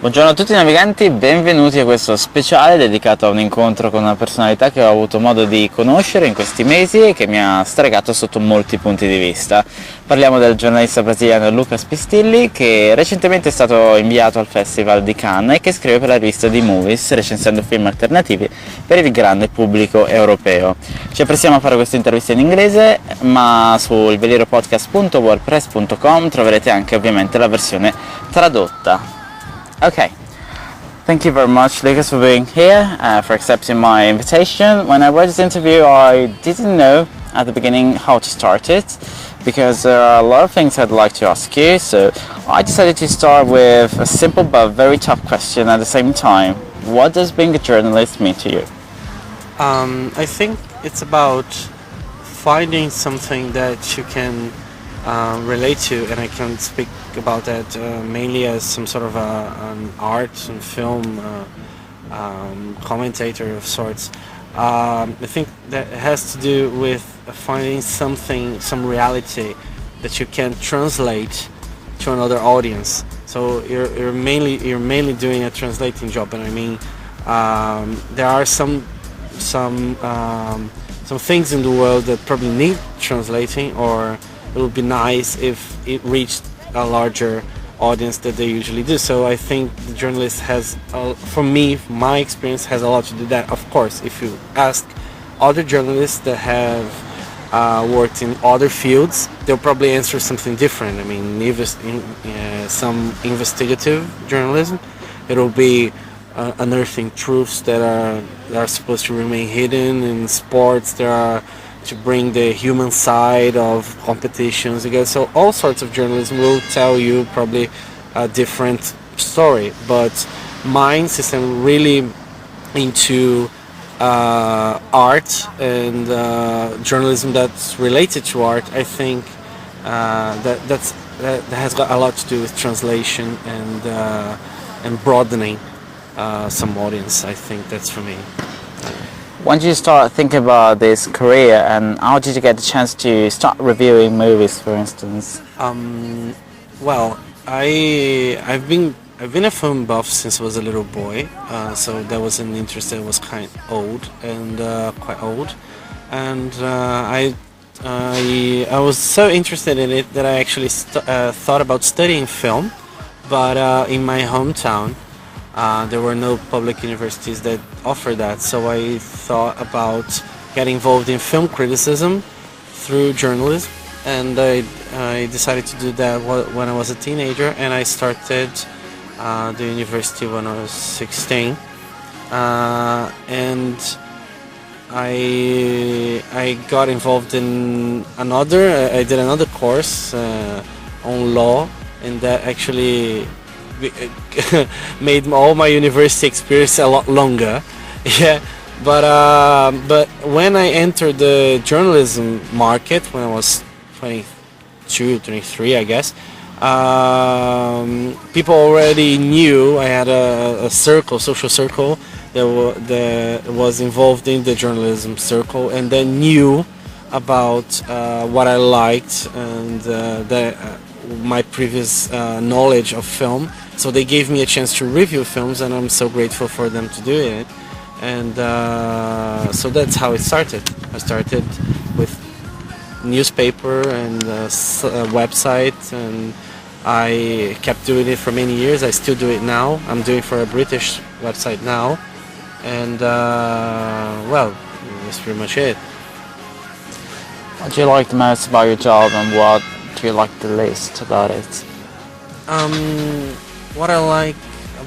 Buongiorno a tutti i naviganti, benvenuti a questo speciale dedicato a un incontro con una personalità che ho avuto modo di conoscere in questi mesi e che mi ha stregato sotto molti punti di vista. Parliamo del giornalista brasiliano Lucas Pistilli, che recentemente è stato inviato al Festival di Cannes e che scrive per la rivista di Movies, recensendo film alternativi per il grande pubblico europeo. Ci apprestiamo a fare questa intervista in inglese, ma sul veliropodcast.wordpress.com troverete anche ovviamente la versione tradotta. Okay, thank you very much, Lucas, for being here, for accepting my invitation. When I read this interview, I didn't know at the beginning how to start it, because there are a lot of things I'd like to ask you, so I decided to start with a simple but very tough question at the same time. What does being a journalist mean to you? I think it's about finding something that you can relate to, and I can speak about that mainly as some sort of an art and film commentator of sorts. I think that has to do with finding something, some reality that you can translate to another audience. So you're mainly doing a translating job, and I mean there are some things in the world that probably need translating, or it would be nice if it reached a larger audience that they usually do. So I think the journalist has, for me, my experience has a lot to do with that. Of course, if you ask other journalists that have worked in other fields, they'll probably answer something different. I mean, some investigative journalism, it'll be unearthing truths that are supposed to remain hidden. In sports, there are to bring the human side of competitions again. So all sorts of journalism will tell you probably a different story. But mine, since I'm really into art and journalism that's related to art, I think that has got a lot to do with translation and broadening some audience. I think that's for me. When did you start thinking about this career, and how did you get the chance to start reviewing movies, for instance? Well, I've been a film buff since I was a little boy, so that was an interest that was quite old, and I was so interested in it that I actually thought about studying film, but in my hometown there were no public universities that offered that, so I thought about getting involved in film criticism through journalism, and I decided to do that when I was a teenager, and I started the university when I was 16, and I got involved in I did another course on law, and that actually made all my university experience a lot longer. Yeah, but when I entered the journalism market when I was 22, 23, I guess, people already knew I had a social circle that was involved in the journalism circle, and they knew about what I liked and my previous knowledge of film. So they gave me a chance to review films, and I'm so grateful for them to do it. And so that's how it started. I started with newspaper and website, and I kept doing it for many years. I still do it now. I'm doing for a British website now, and well, that's pretty much it. What do you like the most about your job, and what do you like the least about it? What I like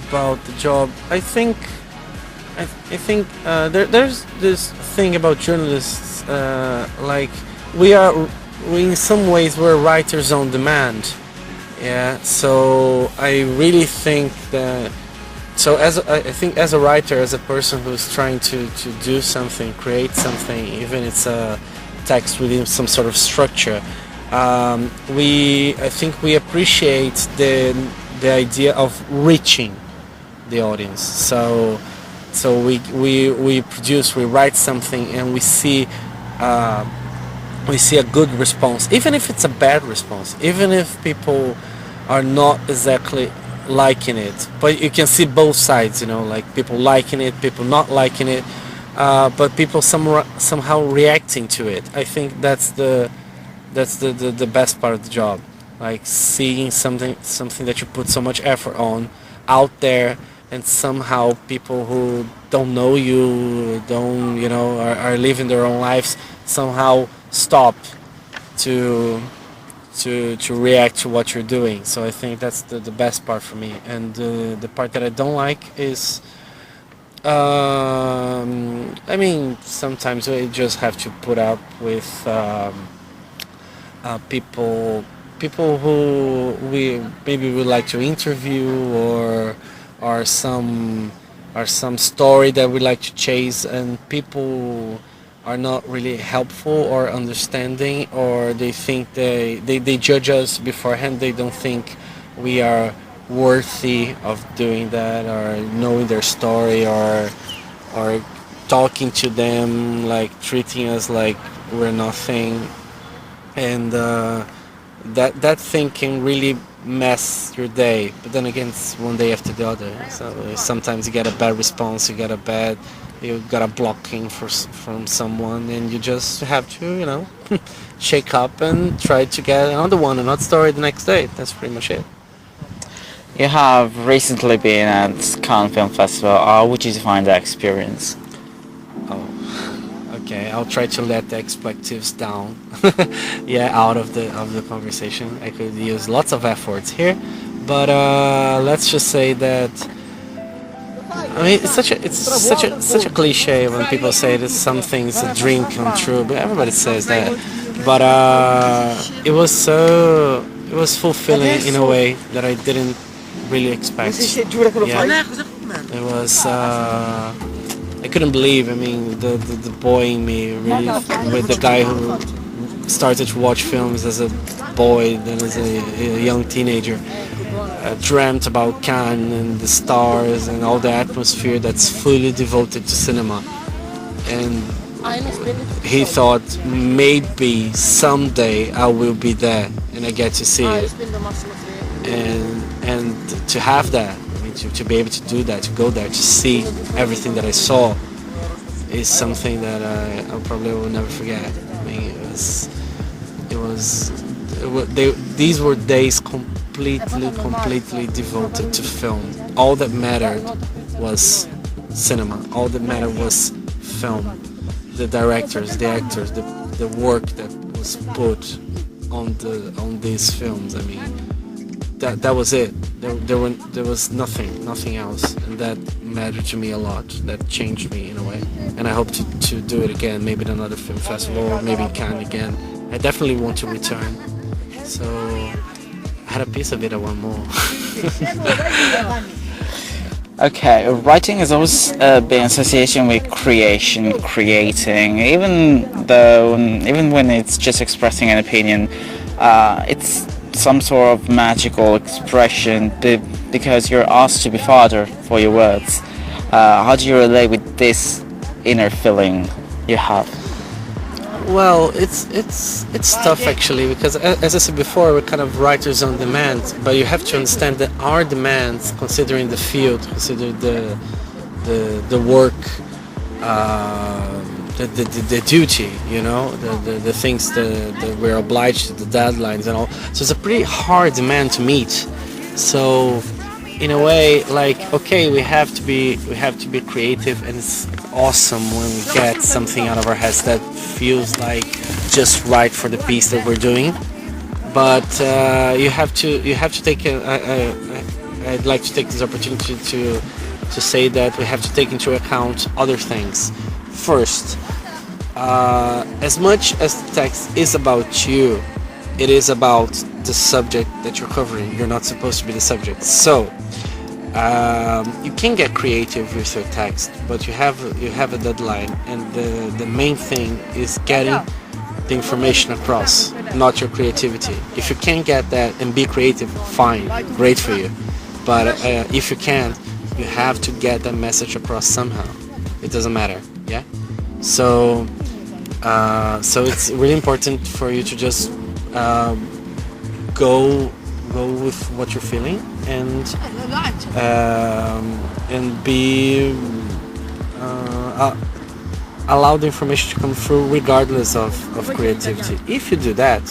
about the job, I think there's this thing about journalists, like we in some ways we're writers on demand. Yeah, so I really think that. So I think as a writer, as a person who's trying to do something, create something, even it's a text within some sort of structure, I think we appreciate the idea of reaching the audience. So we write something, and we see a good response, even if it's a bad response, even if people are not exactly liking it, but you can see both sides, you know, like people liking it, people not liking it, but people somehow reacting to it. I think that's the best part of the job, like seeing something that you put so much effort on out there, and somehow people who don't know you, don't, you know, are living their own lives, somehow stop to to react to what you're doing. So I think that's the best part for me. And the part that I don't like is, I mean, sometimes we just have to put up with people who we maybe would like to interview, or some story that we like to chase, and people are not really helpful or understanding, or they think they judge us beforehand. They don't think we are worthy of doing that, or knowing their story, or talking to them, like treating us like we're nothing. And that thing can really mess your day. But then again, it's one day after the other. So sometimes you get a bad response, you got a blocking from someone, and you just have to, you know, shake up and try to get another one, another story the next day. That's pretty much it. You have recently been at Cannes Film Festival. How would you define that experience? Oh, okay. I'll try to let the expletives down, yeah, out of the conversation. I could use lots of efforts here, but let's just say that. I mean, it's such a cliche when people say that some things a dream come true, but everybody says that. But it was fulfilling in a way that I didn't really expect. Yeah, it was. I couldn't believe. I mean, the boy in me, really, with the guy who started to watch films as a boy, then as a young teenager, dreamt about Cannes and the stars and all the atmosphere that's fully devoted to cinema. And he thought maybe someday I will be there and I get to see it. And to have that, I mean, to be able to do that, to go there, to see everything that I saw, is something that I probably will never forget. I mean, these were days completely devoted to film. All that mattered was cinema. All that mattered was film. The directors, the actors, the work that was put on these films. I mean, that was it. There was nothing else, and that mattered to me a lot. That changed me in a way, and I hope to do it again. Maybe in another film festival, or maybe in Cannes again. I definitely want to return. So I had a piece of it. I want more. Okay, writing has always been association with creating, even when it's just expressing an opinion, it's some sort of magical expression because you're asked to be fodder for your words. How do you relate with this inner feeling you have? Well, it's tough actually, because as I said before, we're kind of writers on demand. But you have to understand that our demands, considering the field, considering the work, the duty, you know, the things that we're obliged to, the deadlines and all. So it's a pretty hard demand to meet. So in a way, like, okay, we have to be creative, and it's awesome when we get something out of our heads that feels like just right for the piece that we're doing. But you have to take I'd like to take this opportunity to say that we have to take into account other things. First, as much as the text is about you, it is about the subject that you're covering. You're not supposed to be the subject. So you can get creative with your text, but you have a deadline, and the main thing is getting the information across, not your creativity. If you can get that and be creative, fine, great for you. But if you can't, you have to get that message across somehow. It doesn't matter, yeah. So it's really important for you to just go with what you're feeling, and be allow the information to come through regardless of creativity. If you do that,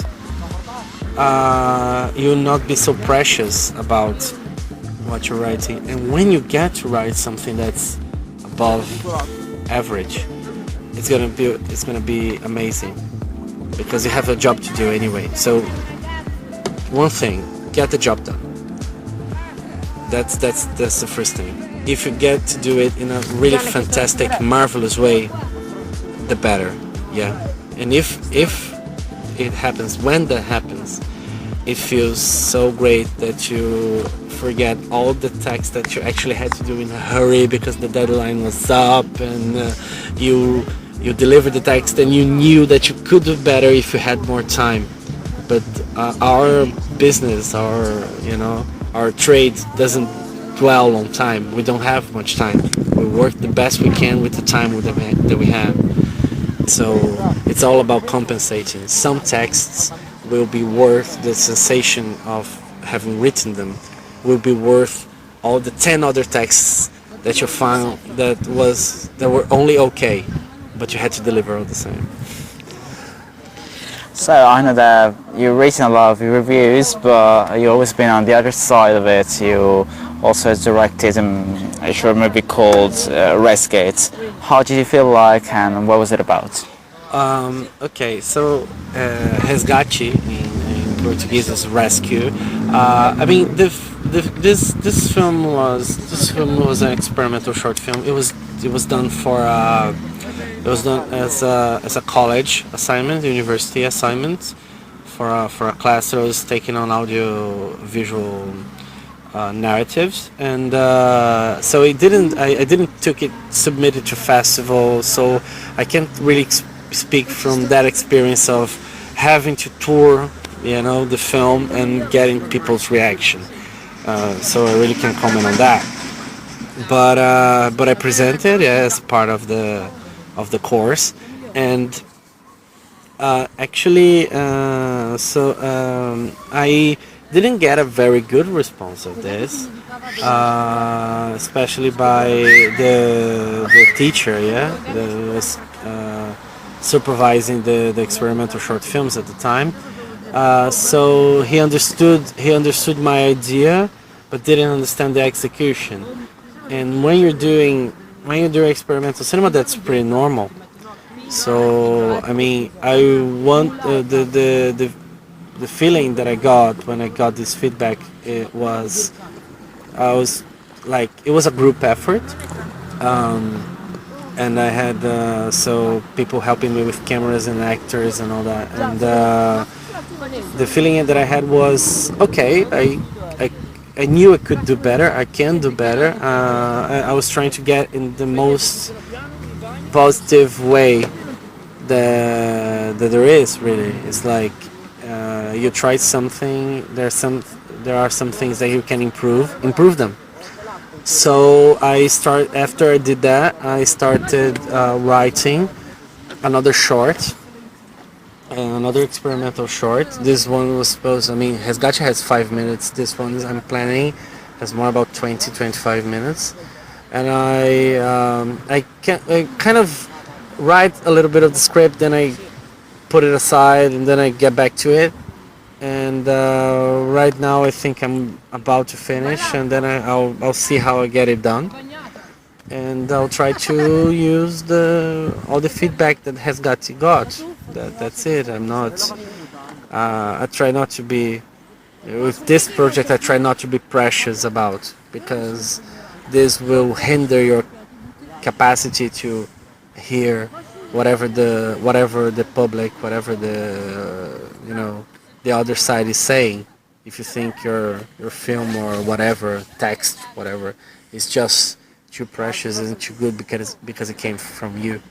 you'll not be so precious about what you're writing. And when you get to write something that's above average, it's gonna be amazing, because you have a job to do anyway. So one thing, get the job done. That's the first thing. If you get to do it in a really fantastic, marvelous way, the better. Yeah. And if it happens, when that happens, it feels so great that you forget all the text that you actually had to do in a hurry because the deadline was up, and you delivered the text and you knew that you could do better if you had more time. But our business, our trade doesn't dwell on time. We don't have much time. We work the best we can with the time that we have. So it's all about compensating. Some texts will be worth the sensation of having written them, will be worth all the 10 other texts that you found that were only okay, but you had to deliver all the same. So I know that you've written a lot of reviews, but you've always been on the other side of it. You also directed a short movie called Resgate. How did you feel like, and what was it about? Okay, so resgate in Portuguese is rescue. I mean, this film was an experimental short film. It was done as a college assignment, university assignment, for a class that was taking on audio visual narratives, and so I didn't submit it to festival, so I can't really speak from that experience of having to tour, the film and getting people's reaction. So I really can't comment on that. But I presented as part of the course, and I didn't get a very good response of this, especially by the teacher, that was supervising the experimental short films at the time. So he understood my idea, but didn't understand the execution. And when you're doing experimental cinema, that's pretty normal. So I mean, I want the feeling that I got when I got this feedback. It was a group effort, and I had people helping me with cameras and actors and all that. And the feeling that I had was, okay, I knew I could do better. I can do better. I was trying to get in the most positive way that there is. Really, it's like you tried something. There are some things that you can improve them. So after I did that, I started writing another short. Another experimental short. This one was Resgate has 5 minutes. This one I'm planning has more about 20-25 minutes. And I kind of write a little bit of the script, then I put it aside, and then I get back to it. And right now I think I'm about to finish, and then I'll see how I get it done. And I'll try to use all the feedback that Resgate got. That's it. I try not to be, with this project, I try not to be precious about, because this will hinder your capacity to hear whatever the public, whatever the other side is saying. If you think your film or whatever, text, whatever, is just too precious, isn't too good because it came from you.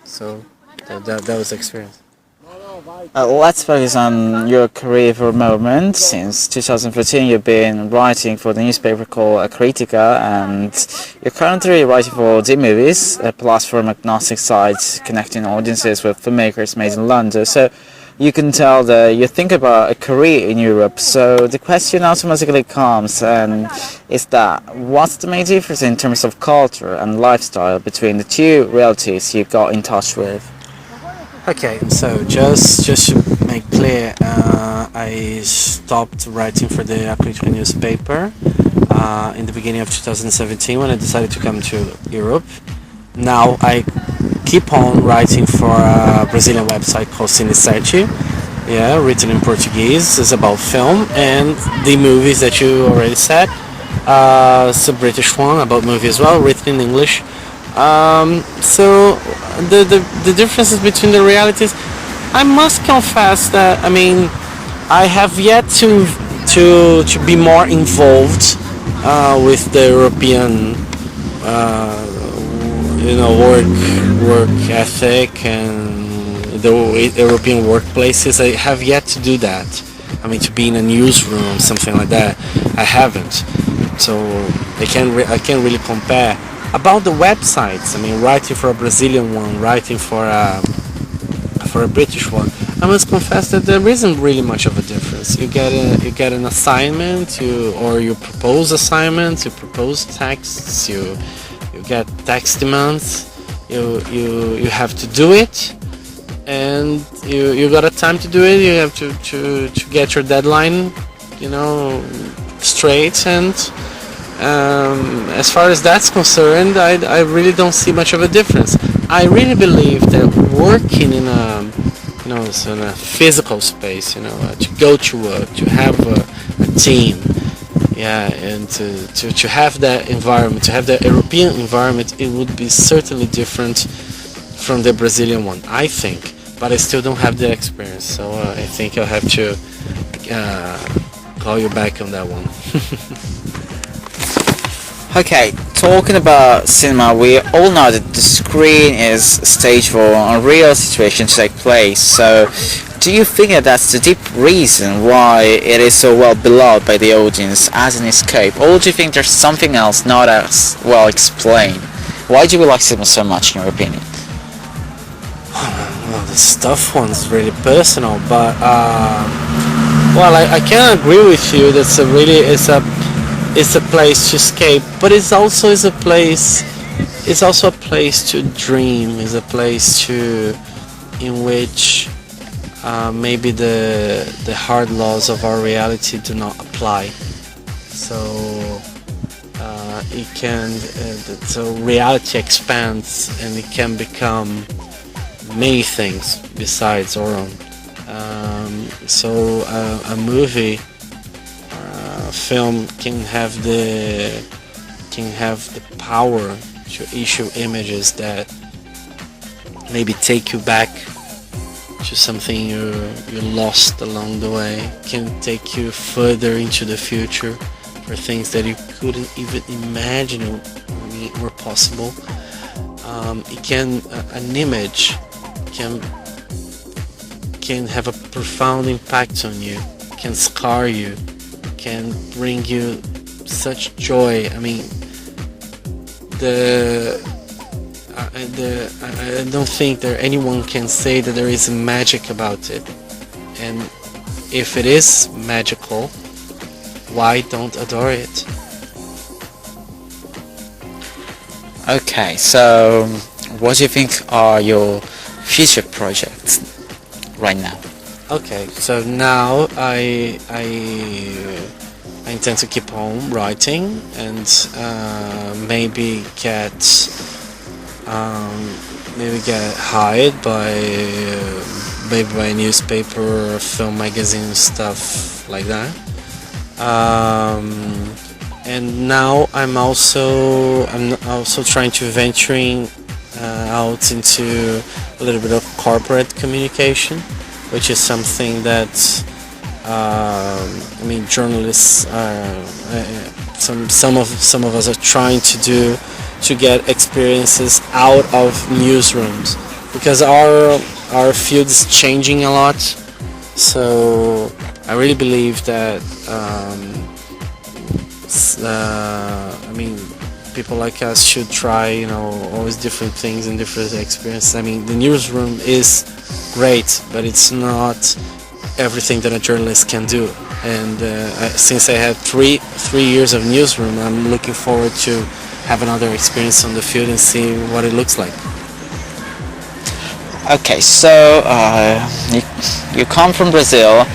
So that was the experience. Let's focus on your career for a moment. Since 2013 you've been writing for the newspaper called Critica, and you're currently writing for D-Movies, a platform agnostic site connecting audiences with filmmakers based in London. So you can tell that you think about a career in Europe. So the question automatically comes, and is that what's the main difference in terms of culture and lifestyle between the two realities you got in touch with? Okay, so just to make clear, I stopped writing for the Apolitical newspaper in the beginning of 2017 when I decided to come to Europe. Now I keep on writing for a Brazilian website called Cinecerti, yeah, written in Portuguese. It's about film and the movies that you already said. It's a British one about movie as well, written in English. So the differences between the realities, I must confess that I have yet to be more involved with the European work ethic and the European workplaces. I have yet to do that. To be in a newsroom, something like that, I haven't. So I can't really compare. About the websites, writing for a Brazilian one, writing for a British one, I must confess that there isn't really much of a difference. You get an assignment, you propose assignments, you propose texts, you get text demands, you have to do it, and you got a time to do it. You have to get your deadline, straight. And as far as that's concerned, I really don't see much of a difference. I really believe that working in a physical space, to go to work, to have a team, yeah, and to have that environment, to have that European environment, it would be certainly different from the Brazilian one, I think. But I still don't have the experience, so I think I'll have to call you back on that one. Okay, talking about cinema, we all know that the screen is a stage for a real situation to take place. So, do you think that that's the deep reason why it is so well beloved by the audience as an escape, or do you think there's something else not as well explained? Why do we like cinema so much, in your opinion? Well, this tough one's really personal, but I can agree with you. It's a place to escape, but it's also a place to dream. It's a place in which maybe the hard laws of our reality do not apply. So so reality expands and it can become many things besides our own. So a movie. Film can have the power to issue images that maybe take you back to something you lost along the way, can take you further into the future for things that you couldn't even imagine were possible. An image can have a profound impact on you, can scar you, can bring you such joy. I don't think that anyone can say that there is magic about it. And if it is magical, why don't adore it? Okay, so what do you think are your future projects right now? Okay, so now I intend to keep on writing and maybe get hired by a newspaper or film magazine, stuff like that. And now I'm also trying to venturing out into a little bit of corporate communication, which is something that journalists some of us are trying to do, to get experiences out of newsrooms, because our field is changing a lot. So I really believe that people like us should try, always different things and different experiences. I mean, the newsroom is great, but it's not everything that a journalist can do. And since I had three years of newsroom, I'm looking forward to have another experience on the field and see what it looks like. Okay, so you come from Brazil,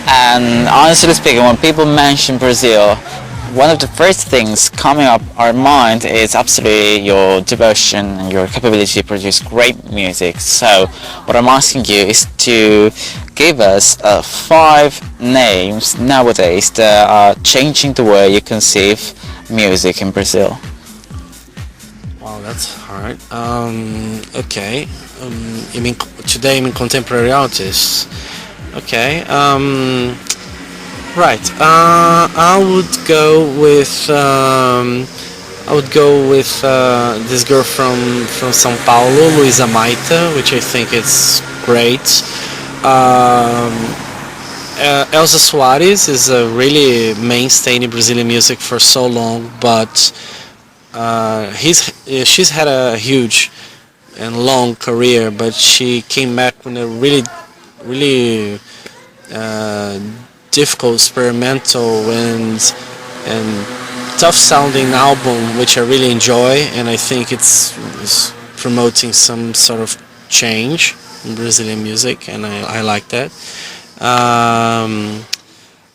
and honestly speaking, when people mention Brazil, one of the first things coming up our mind is absolutely your devotion and your capability to produce great music. So what I'm asking you is to give us 5 names nowadays that are changing the way you conceive music in Brazil. Wow, that's hard. Okay. You mean today? You mean contemporary artists? Okay. Right. I would go with this girl from São Paulo, Luisa Maita, which I think is great. Elza Soares is a really mainstay in Brazilian music for so long, but she's had a huge and long career, but she came back with a really difficult, experimental and tough sounding album, which I really enjoy, and I think it's promoting some sort of change in Brazilian music, and I like that.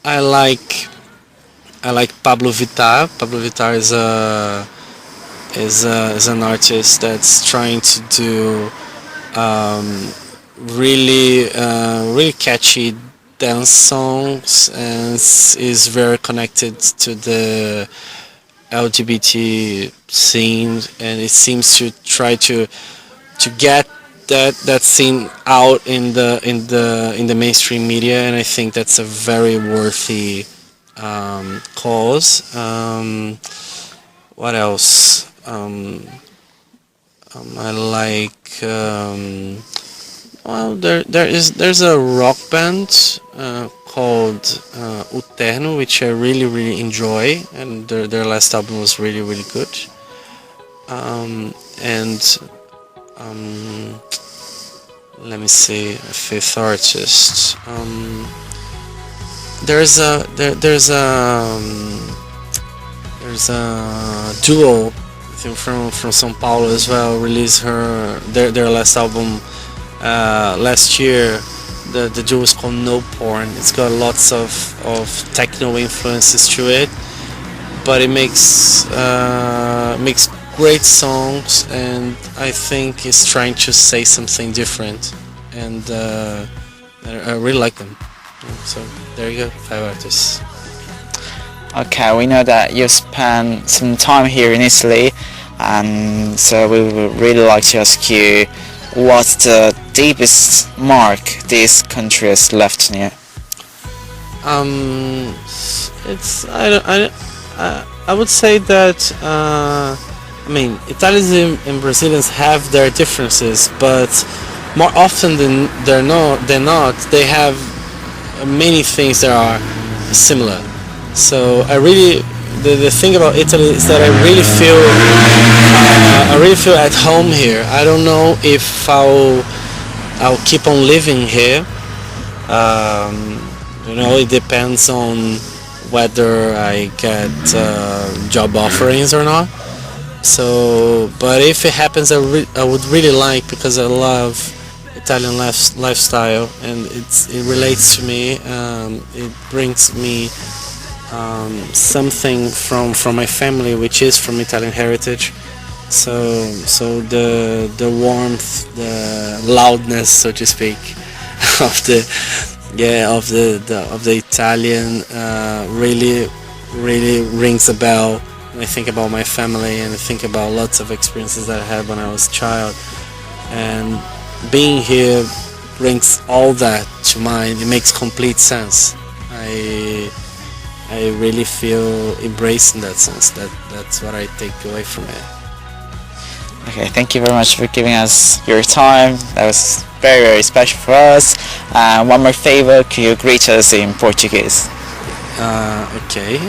I like Pablo Vittar. Pablo Vittar is an artist that's trying to do really catchy dance songs, and is very connected to the LGBT scene, and it seems to try to get that scene out in the mainstream media, and I think that's a very worthy cause. What else? I like. Well, there's a rock band called Uterno, which I really enjoy, and their last album was really good. Let me see, a fifth artist. There's a duo, I think from São Paulo as well, released their last album last year. The duo is called No Porn. It's got lots of techno influences to it, but it makes great songs, and I think it's trying to say something different, and I really like them. So there you go, 5 artists. Okay, we know that you spent some time here in Italy, and so we would really like to ask you, what's the deepest mark this country has left in you? I would say that Italians and Brazilians have their differences, but more often than not, they have many things that are similar. So the thing about Italy is that I really feel at home here. I don't know if I'll keep on living here. It depends on whether I get job offerings or not. So, but if it happens, I would really like, because I love Italian lifestyle, and it relates to me. It brings me something from my family, which is from Italian heritage. So the warmth, the loudness, so to speak, of the Italian really rings a bell. I think about my family, and I think about lots of experiences that I had when I was a child, and being here brings all that to mind. It makes complete sense. I really feel embraced in that sense. That's what I take away from it. Okay, thank you very much for giving us your time. That was very special for us. One more favor, could you greet us in Portuguese? Ok.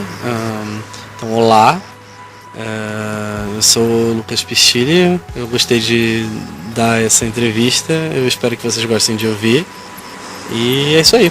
Então, olá. Eu sou o Lucas Pistilli, eu gostei de dar essa entrevista, eu espero que vocês gostem de ouvir. E é isso aí.